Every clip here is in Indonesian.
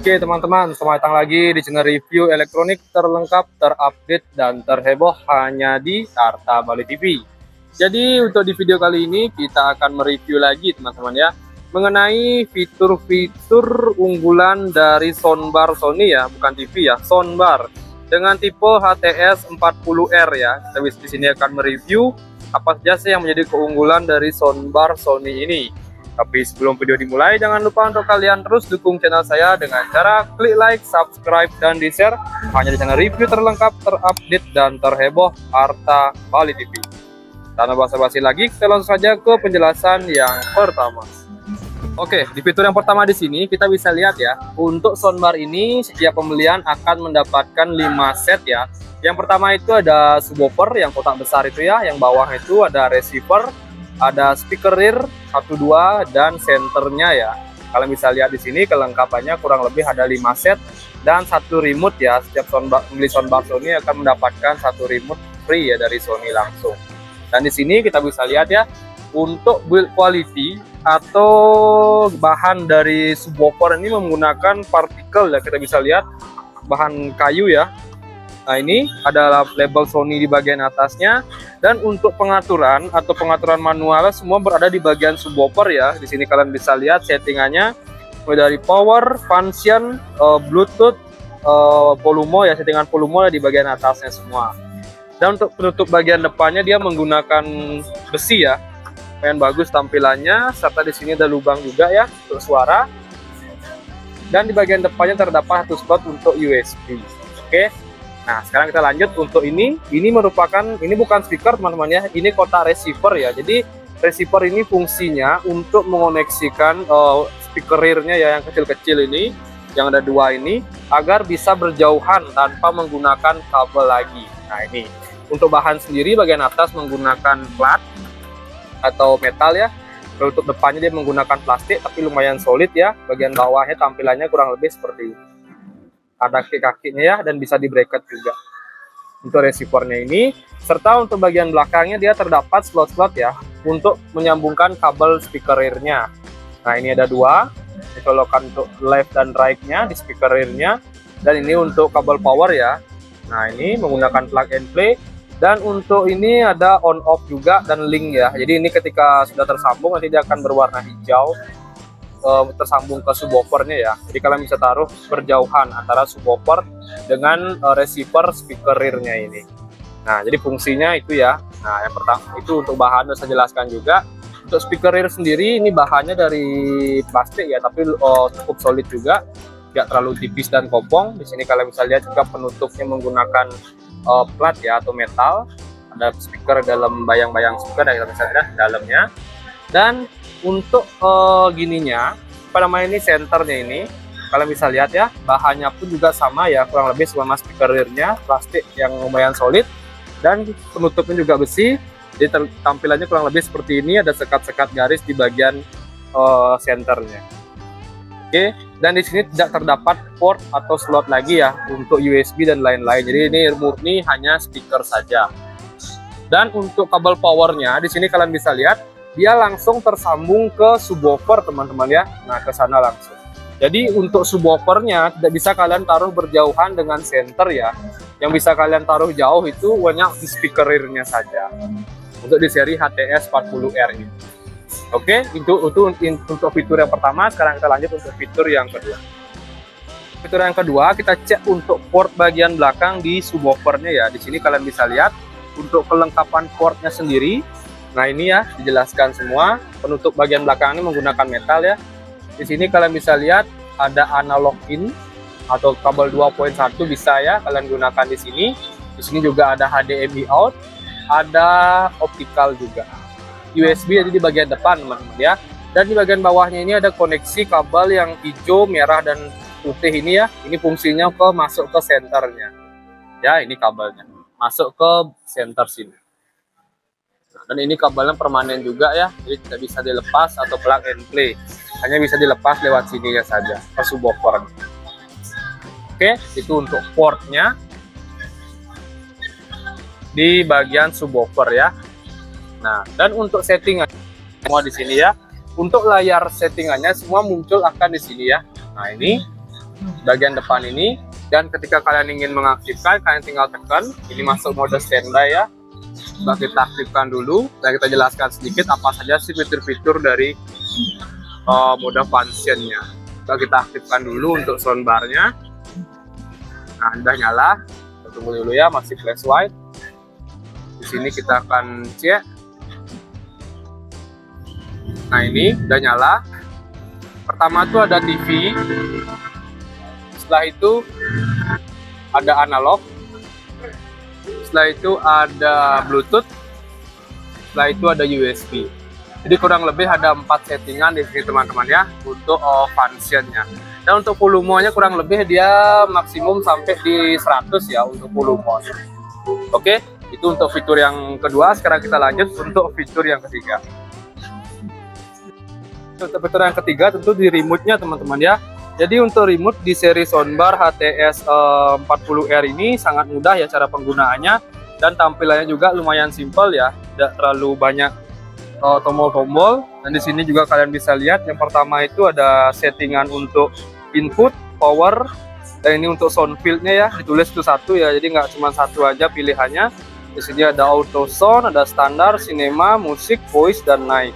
Oke teman-teman, selamat datang lagi di channel review elektronik terlengkap, terupdate, dan terheboh hanya di Arta Bali TV. Jadi untuk di video kali ini kita akan mereview lagi teman-teman ya, mengenai fitur-fitur unggulan dari soundbar Sony ya, bukan TV ya, soundbar dengan tipe HTS 40R ya. Kita di sini akan mereview apa saja sih yang menjadi keunggulan dari soundbar Sony ini. Tapi sebelum video dimulai, jangan lupa untuk kalian terus dukung channel saya dengan cara klik like, subscribe, dan di-share hanya di channel review terlengkap, terupdate, dan terheboh Arta Bali TV. Tanpa basa-basi lagi, kita langsung saja ke penjelasan yang pertama. Oke, di fitur yang pertama di sini kita bisa lihat ya, untuk soundbar ini setiap pembelian akan mendapatkan 5 set ya. Yang pertama itu ada subwoofer yang kotak besar itu ya, yang bawah itu ada receiver, ada speaker rear 1, 2, dan senternya ya. Kalian bisa lihat di sini kelengkapannya kurang lebih ada 5 set dan 1 remote ya. Setiap pembeli soundbar Sony akan mendapatkan 1 remote free ya dari Sony langsung. Dan di sini kita bisa lihat ya, untuk build quality atau bahan dari subwoofer ini menggunakan partikel ya. Kita bisa lihat bahan kayu ya. Nah, ini adalah label Sony di bagian atasnya, dan untuk pengaturan atau pengaturan manual semua berada di bagian subwoofer ya. Di sini kalian bisa lihat settingannya mulai dari power, function, Bluetooth, volume ya, settingan volume di bagian atasnya semua. Dan untuk penutup bagian depannya dia menggunakan besi ya, lumayan bagus tampilannya, serta di sini ada lubang juga ya untuk suara. Dan di bagian depannya terdapat 1 slot untuk USB. Oke. Nah, sekarang kita lanjut untuk ini bukan speaker teman-teman ya, ini kotak receiver ya. Jadi receiver ini fungsinya untuk mengoneksikan speaker rear-nya ya, yang kecil-kecil ini, yang ada 2 ini, agar bisa berjauhan tanpa menggunakan kabel lagi. Nah, ini untuk bahan sendiri bagian atas menggunakan plat atau metal ya. Untuk depannya dia menggunakan plastik tapi lumayan solid ya. Bagian bawahnya tampilannya kurang lebih seperti ini. Ada kaki-kakinya ya, dan bisa di bracket juga untuk receivernya ini. Serta untuk bagian belakangnya dia terdapat slot-slot ya untuk menyambungkan kabel speaker rear-nya. Nah, ini ada 2 dicolokan untuk left dan right-nya di speaker rear-nya, dan ini untuk kabel power ya. Nah, ini menggunakan plug and play, dan untuk ini ada on off juga dan link ya. Jadi ini ketika sudah tersambung nanti dia akan berwarna hijau, tersambung ke subwoofernya ya. Jadi kalian bisa taruh berjauhan antara subwoofer dengan receiver speaker rear-nya ini. Nah, jadi fungsinya itu ya. Nah, yang pertama itu untuk bahan saya jelaskan juga. Untuk speaker rear sendiri ini bahannya dari plastik ya, tapi cukup solid juga, tidak terlalu tipis dan kopong. Di sini kalian bisa lihat juga penutupnya menggunakan plat ya atau metal. Ada speaker dalam bayang-bayang speaker dari dalamnya. Dan untuk gininya, apa namanya, ini senternya ini kalian bisa lihat ya, bahannya pun juga sama ya, kurang lebih sama speaker rear-nya, plastik yang lumayan solid, dan penutupnya juga besi. Jadi tampilannya kurang lebih seperti ini, ada sekat-sekat garis di bagian senternya. Oke, dan di sini tidak terdapat port atau slot lagi ya untuk USB dan lain-lain. Jadi ini murni hanya speaker saja. Dan untuk kabel powernya di sini kalian bisa lihat dia langsung tersambung ke subwoofer teman-teman ya. Nah, ke sana langsung. Jadi untuk subwoofernya tidak bisa kalian taruh berjauhan dengan center ya. Yang bisa kalian taruh jauh itu hanya di speaker rear-nya saja. Untuk di seri HTS 40R ini. Oke, itu untuk fitur yang pertama. Sekarang kita lanjut untuk fitur yang kedua. Fitur yang kedua kita cek untuk port bagian belakang di subwoofernya ya. Di sini kalian bisa lihat untuk kelengkapan portnya sendiri. Nah, ini ya dijelaskan semua. Penutup bagian belakang ini menggunakan metal ya. Di sini kalian bisa lihat ada analog in atau kabel 2.1 bisa ya kalian gunakan di sini. Di sini juga ada HDMI out, ada optical juga. USB ada di bagian depan teman-teman ya. Dan di bagian bawahnya ini ada koneksi kabel yang hijau, merah, dan putih ini ya. Ini fungsinya masuk ke senternya. Ya, ini kabelnya masuk ke center sini. Dan ini kabelnya permanen juga ya, jadi tidak bisa dilepas atau plug and play, hanya bisa dilepas lewat sininya saja ke subwoofer. Oke, itu untuk portnya di bagian subwoofer ya. Nah, dan untuk settingan semua di sini ya. Untuk layar settingannya semua muncul akan di sini ya. Nah, ini bagian depan ini. Dan ketika kalian ingin mengaktifkan, kalian tinggal tekan ini masuk mode standby ya. Coba kita aktifkan dulu dan kita jelaskan sedikit apa saja sih fitur-fitur dari mode functionnya. Coba kita aktifkan dulu untuk soundbarnya. Nah, udah nyala. Kita tunggu dulu ya, masih flash white. Di sini kita akan cek. Nah, ini udah nyala. Pertama tuh ada TV. Setelah itu ada analog. Setelah itu ada Bluetooth. Setelah itu ada USB. Jadi kurang lebih ada 4 settingan di sini teman-teman ya untuk functionnya. Dan untuk volumenya kurang lebih dia maksimum sampai di 100 ya untuk volume. Oke, itu untuk fitur yang kedua. Sekarang kita lanjut untuk fitur yang ketiga. Untuk fitur yang ketiga tentu di remote-nya teman-teman ya. Jadi untuk remote di seri soundbar HTS 40R ini sangat mudah ya cara penggunaannya, dan tampilannya juga lumayan simpel ya, tidak terlalu banyak tombol-tombol. Dan di sini juga kalian bisa lihat yang pertama itu ada settingan untuk input, power, dan ini untuk sound field-nya ya, ditulis itu satu ya, jadi nggak cuma satu aja pilihannya. Di sini ada auto sound, ada standar, cinema, musik, voice, dan night.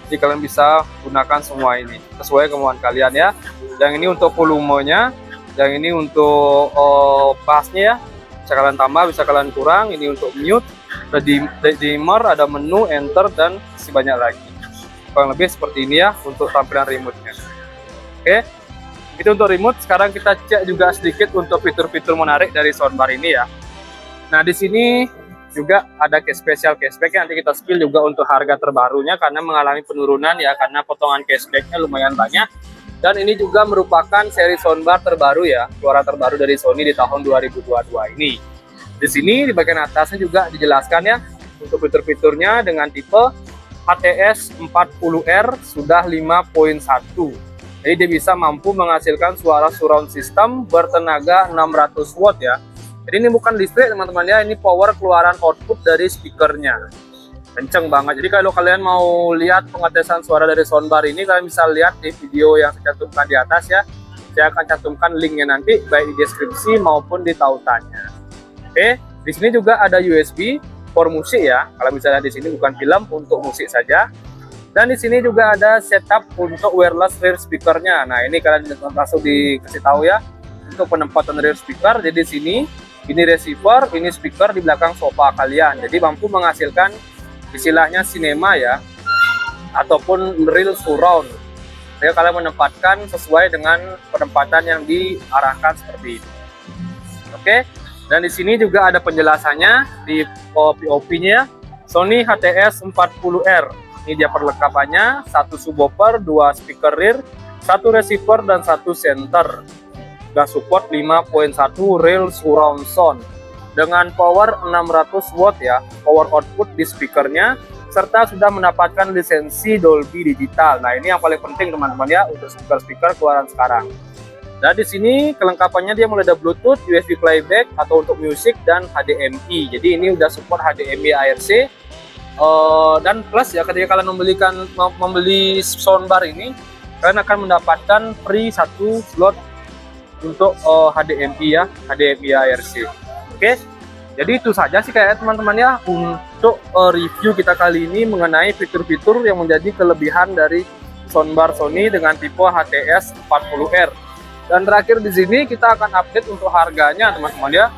Jadi kalian bisa gunakan semua ini sesuai kemauan kalian ya. Yang ini untuk volumenya, yang ini untuk bassnya ya, bisa kalian tambah, bisa kalian kurang. Ini untuk mute, ada dimmer, ada menu, enter, dan masih banyak lagi. Kurang lebih seperti ini ya untuk tampilan remote-nya. Oke, itu untuk remote. Sekarang kita cek juga sedikit untuk fitur-fitur menarik dari soundbar ini ya. Nah, di sini juga ada cashback yang nanti kita spill juga untuk harga terbarunya karena mengalami penurunan ya, karena potongan cashbacknya lumayan banyak. Dan ini juga merupakan seri soundbar terbaru ya, keluaran terbaru dari Sony di tahun 2022 ini. Di sini di bagian atasnya juga dijelaskan ya untuk fitur-fiturnya dengan tipe HTS 40R sudah 5.1. Jadi dia bisa mampu menghasilkan suara surround system bertenaga 600 watt ya. Jadi ini bukan listrik teman-teman ya, ini power keluaran output dari speakernya. Kenceng banget. Jadi kalau kalian mau lihat pengetesan suara dari soundbar ini, kalian bisa lihat di video yang saya cantumkan di atas ya. Saya akan cantumkan linknya nanti baik di deskripsi maupun di tautannya. Oke, di sini juga ada USB for musik ya. Kalau misalnya di sini bukan film, untuk musik saja. Dan di sini juga ada setup untuk wireless rear speakernya. Nah, ini kalian langsung dikasih tahu ya untuk penempatan rear speaker. Jadi di sini ini receiver, ini speaker di belakang sofa kalian. Jadi mampu menghasilkan istilahnya cinema ya, ataupun real surround. Jadi kalian menempatkan sesuai dengan penempatan yang diarahkan seperti ini. Oke, dan di sini juga ada penjelasannya di POP-nya Sony HTS 40R. Ini dia perlengkapannya, 1 subwoofer, 2 speaker rear, 1 receiver, dan 1 center. Dan support 5.1 real surround sound dengan power 600 watt ya, power output di speakernya, serta sudah mendapatkan lisensi Dolby Digital. Nah, ini yang paling penting teman-teman ya untuk speaker keluaran sekarang. Dan di sini kelengkapannya dia mulai ada Bluetooth, USB playback atau untuk musik, dan HDMI. Jadi ini udah support HDMI ARC. Dan plus ya, ketika kalian membeli soundbar ini, kalian akan mendapatkan free 1 slot untuk HDMI ya, HDMI ARC. Oke, jadi itu saja sih kayak teman-teman ya untuk review kita kali ini mengenai fitur-fitur yang menjadi kelebihan dari soundbar Sony dengan tipe HTS 40R. Dan terakhir di sini kita akan update untuk harganya teman-teman ya.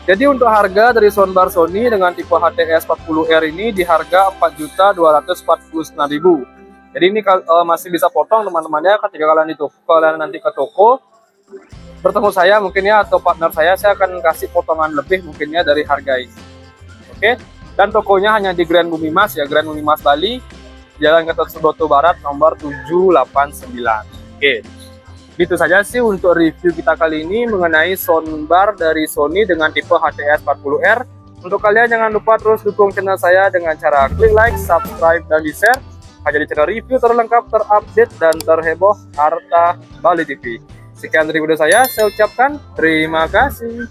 Jadi untuk harga dari soundbar Sony dengan tipe HTS 40R ini di harga 4.249.000. Jadi ini masih bisa potong teman-teman ya, ketika kalian nanti ke toko bertemu saya mungkin ya, atau partner saya akan kasih potongan lebih mungkinnya dari harga ini. Oke, dan tokonya hanya di Grand Bumi Mas ya, Grand Bumi Mas Bali, Jalan Gatot Subroto Barat nomor 789. Oke, itu saja sih untuk review kita kali ini mengenai soundbar dari Sony dengan tipe HTS 40R. Untuk kalian jangan lupa terus dukung channel saya dengan cara klik like, subscribe, dan di-share hanya di channel review terlengkap, terupdate, dan terheboh Harta Bali TV. Sekian dari video saya ucapkan terima kasih.